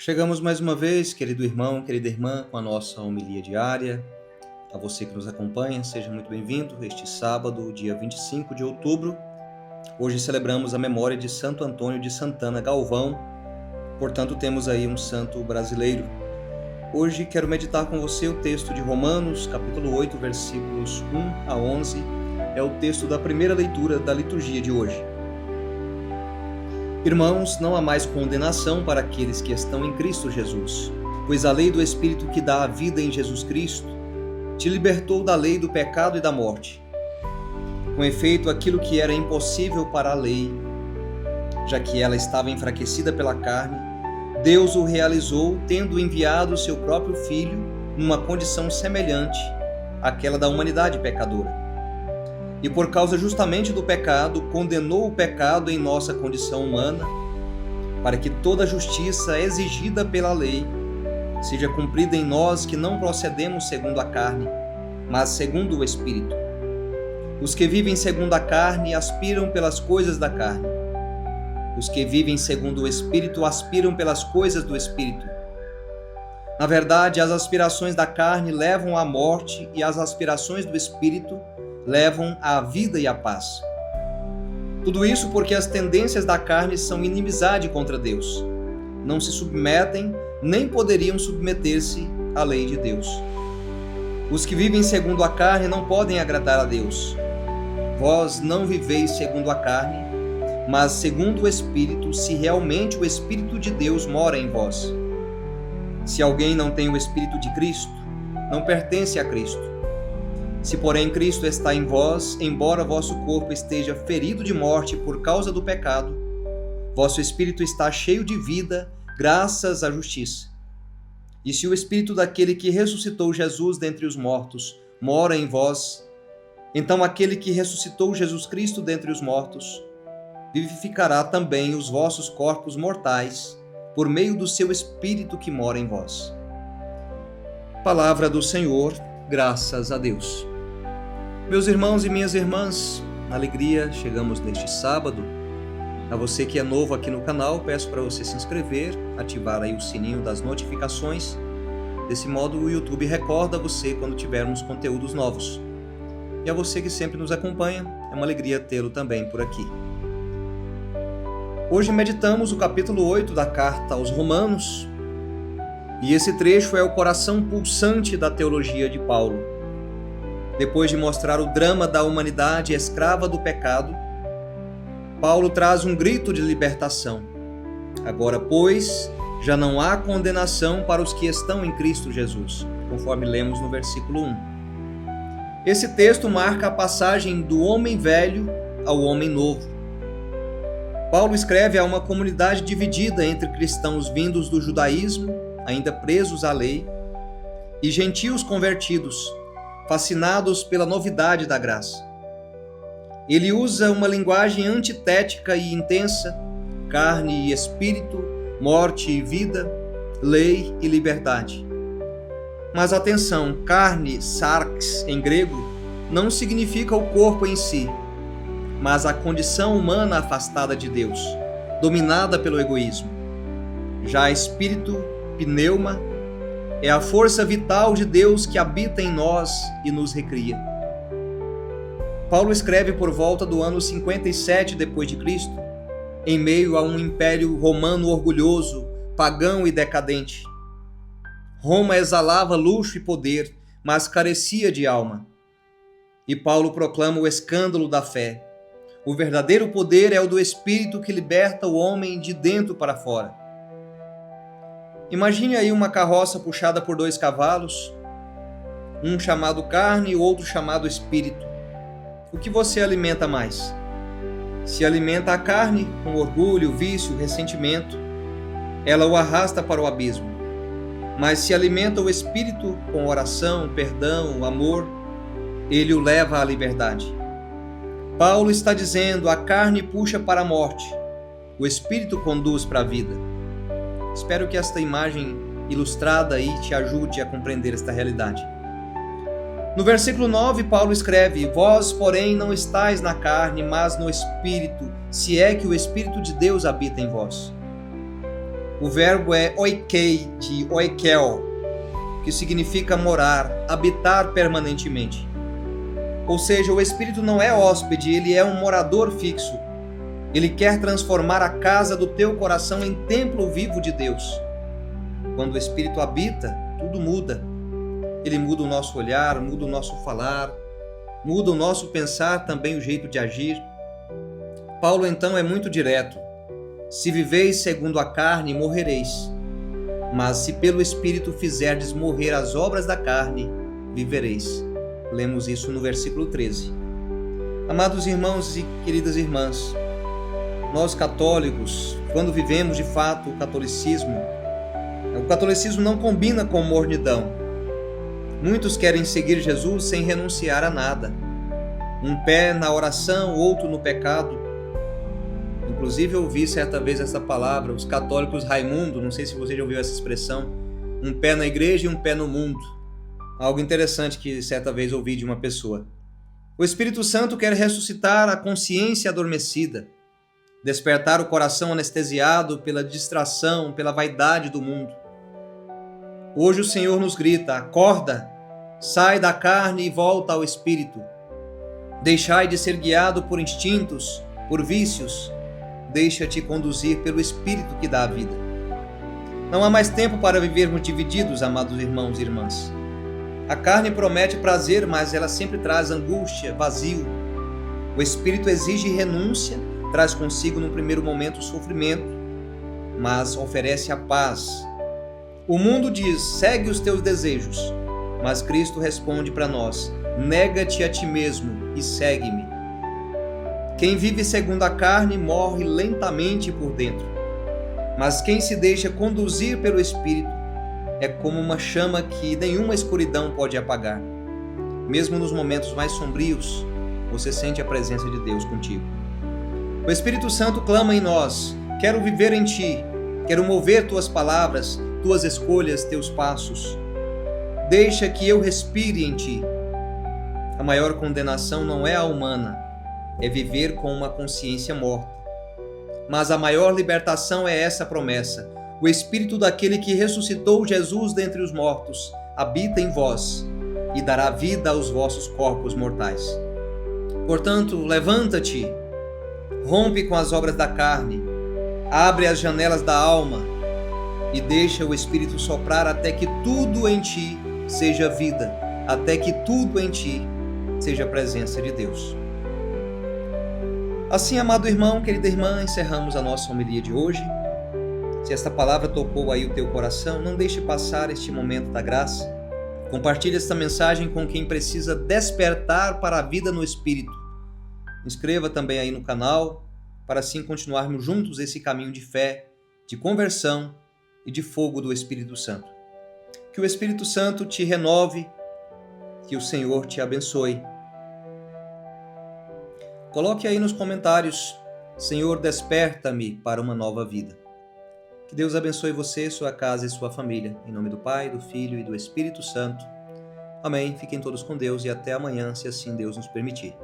Chegamos mais uma vez, querido irmão, querida irmã, com a nossa homilia diária. A você que nos acompanha, seja muito bem-vindo. Este sábado, dia 25 de outubro, hoje celebramos a memória de Santo Antônio de Santana Galvão, portanto temos aí um santo brasileiro. Hoje quero meditar com você o texto de Romanos, capítulo 8, versículos 1 a 11, é o texto da primeira leitura da liturgia de hoje. Irmãos, não há mais condenação para aqueles que estão em Cristo Jesus, pois a lei do Espírito que dá a vida em Jesus Cristo te libertou da lei do pecado e da morte. Com efeito, aquilo que era impossível para a lei, já que ela estava enfraquecida pela carne, Deus o realizou tendo enviado o seu próprio Filho numa condição semelhante àquela da humanidade pecadora. E por causa justamente do pecado, condenou o pecado em nossa condição humana, para que toda a justiça exigida pela lei seja cumprida em nós que não procedemos segundo a carne, mas segundo o Espírito. Os que vivem segundo a carne aspiram pelas coisas da carne. Os que vivem segundo o Espírito aspiram pelas coisas do Espírito. Na verdade, as aspirações da carne levam à morte e as aspirações do Espírito levam à vida e à paz. Tudo isso porque as tendências da carne são inimizade contra Deus. Não se submetem, nem poderiam submeter-se à lei de Deus. Os que vivem segundo a carne não podem agradar a Deus. Vós não viveis segundo a carne, mas segundo o Espírito, se realmente o Espírito de Deus mora em vós. Se alguém não tem o Espírito de Cristo, não pertence a Cristo. Se, porém, Cristo está em vós, embora vosso corpo esteja ferido de morte por causa do pecado, vosso espírito está cheio de vida, graças à justiça. E se o Espírito daquele que ressuscitou Jesus dentre os mortos mora em vós, então aquele que ressuscitou Jesus Cristo dentre os mortos vivificará também os vossos corpos mortais por meio do seu Espírito que mora em vós. Palavra do Senhor, graças a Deus. Meus irmãos e minhas irmãs, na alegria, chegamos neste sábado. A você que é novo aqui no canal, peço para você se inscrever, ativar aí o sininho das notificações. Desse modo, o YouTube recorda você quando tivermos conteúdos novos. E a você que sempre nos acompanha, é uma alegria tê-lo também por aqui. Hoje meditamos o capítulo 8 da carta aos Romanos, e esse trecho é o coração pulsante da teologia de Paulo. Depois de mostrar o drama da humanidade escrava do pecado, Paulo traz um grito de libertação. Agora, pois, já não há condenação para os que estão em Cristo Jesus, conforme lemos no versículo 1. Esse texto marca a passagem do homem velho ao homem novo. Paulo escreve a uma comunidade dividida entre cristãos vindos do judaísmo, ainda presos à lei, e gentios convertidos, fascinados pela novidade da graça. Ele usa uma linguagem antitética e intensa, carne e espírito, morte e vida, lei e liberdade. Mas atenção, carne, sarx, em grego, não significa o corpo em si, mas a condição humana afastada de Deus, dominada pelo egoísmo. Já espírito, pneuma, é a força vital de Deus que habita em nós e nos recria. Paulo escreve por volta do ano 57 d.C., em meio a um império romano orgulhoso, pagão e decadente. Roma exalava luxo e poder, mas carecia de alma. E Paulo proclama o escândalo da fé. O verdadeiro poder é o do Espírito que liberta o homem de dentro para fora. Imagine aí uma carroça puxada por 2 cavalos, um chamado carne e o outro chamado espírito. O que você alimenta mais? Se alimenta a carne com orgulho, vício, ressentimento, ela o arrasta para o abismo. Mas se alimenta o espírito com oração, perdão, amor, ele o leva à liberdade. Paulo está dizendo: a carne puxa para a morte, o espírito conduz para a vida. Espero que esta imagem ilustrada aí te ajude a compreender esta realidade. No versículo 9, Paulo escreve: vós, porém, não estáis na carne, mas no Espírito, se é que o Espírito de Deus habita em vós. O verbo é oikei, de oikel, que significa morar, habitar permanentemente. Ou seja, o Espírito não é hóspede, ele é um morador fixo. Ele quer transformar a casa do teu coração em templo vivo de Deus. Quando o Espírito habita, tudo muda. Ele muda o nosso olhar, muda o nosso falar, muda o nosso pensar, também o jeito de agir. Paulo então é muito direto. Se viveis segundo a carne, morrereis. Mas se pelo Espírito fizerdes morrer as obras da carne, vivereis. Lemos isso no versículo 13. Amados irmãos e queridas irmãs, nós católicos, quando vivemos de fato o catolicismo não combina com mornidão. Muitos querem seguir Jesus sem renunciar a nada. Um pé na oração, outro no pecado. Inclusive eu ouvi certa vez essa palavra, os católicos Raimundo, não sei se você já ouviu essa expressão, um pé na igreja e um pé no mundo. Algo interessante que certa vez ouvi de uma pessoa. O Espírito Santo quer ressuscitar a consciência adormecida, despertar o coração anestesiado pela distração, pela vaidade do mundo. Hoje o Senhor nos grita: acorda, sai da carne e volta ao Espírito. Deixai de ser guiado por instintos, por vícios. Deixa-te conduzir pelo Espírito que dá a vida. Não há mais tempo para vivermos divididos, amados irmãos e irmãs. A carne promete prazer, mas ela sempre traz angústia, vazio. O Espírito exige renúncia, traz consigo no primeiro momento o sofrimento, mas oferece a paz. O mundo diz: segue os teus desejos, mas Cristo responde para nós: nega-te a ti mesmo e segue-me. Quem vive segundo a carne morre lentamente por dentro, mas quem se deixa conduzir pelo Espírito é como uma chama que nenhuma escuridão pode apagar. Mesmo nos momentos mais sombrios, você sente a presença de Deus contigo. O Espírito Santo clama em nós: quero viver em ti, quero mover tuas palavras, tuas escolhas, teus passos. Deixa que eu respire em ti. A maior condenação não é a humana, é viver com uma consciência morta. Mas a maior libertação é essa promessa: o Espírito daquele que ressuscitou Jesus dentre os mortos habita em vós e dará vida aos vossos corpos mortais. Portanto, levanta-te, rompe com as obras da carne, abre as janelas da alma e deixa o Espírito soprar até que tudo em ti seja vida, até que tudo em ti seja a presença de Deus. Assim, amado irmão, querida irmã, encerramos a nossa homilia de hoje. Se esta palavra tocou aí o teu coração, não deixe passar este momento da graça. Compartilhe esta mensagem com quem precisa despertar para a vida no Espírito. Inscreva também aí no canal, para assim continuarmos juntos esse caminho de fé, de conversão e de fogo do Espírito Santo. Que o Espírito Santo te renove, que o Senhor te abençoe. Coloque aí nos comentários: Senhor, desperta-me para uma nova vida. Que Deus abençoe você, sua casa e sua família. Em nome do Pai, do Filho e do Espírito Santo. Amém. Fiquem todos com Deus e até amanhã, se assim Deus nos permitir.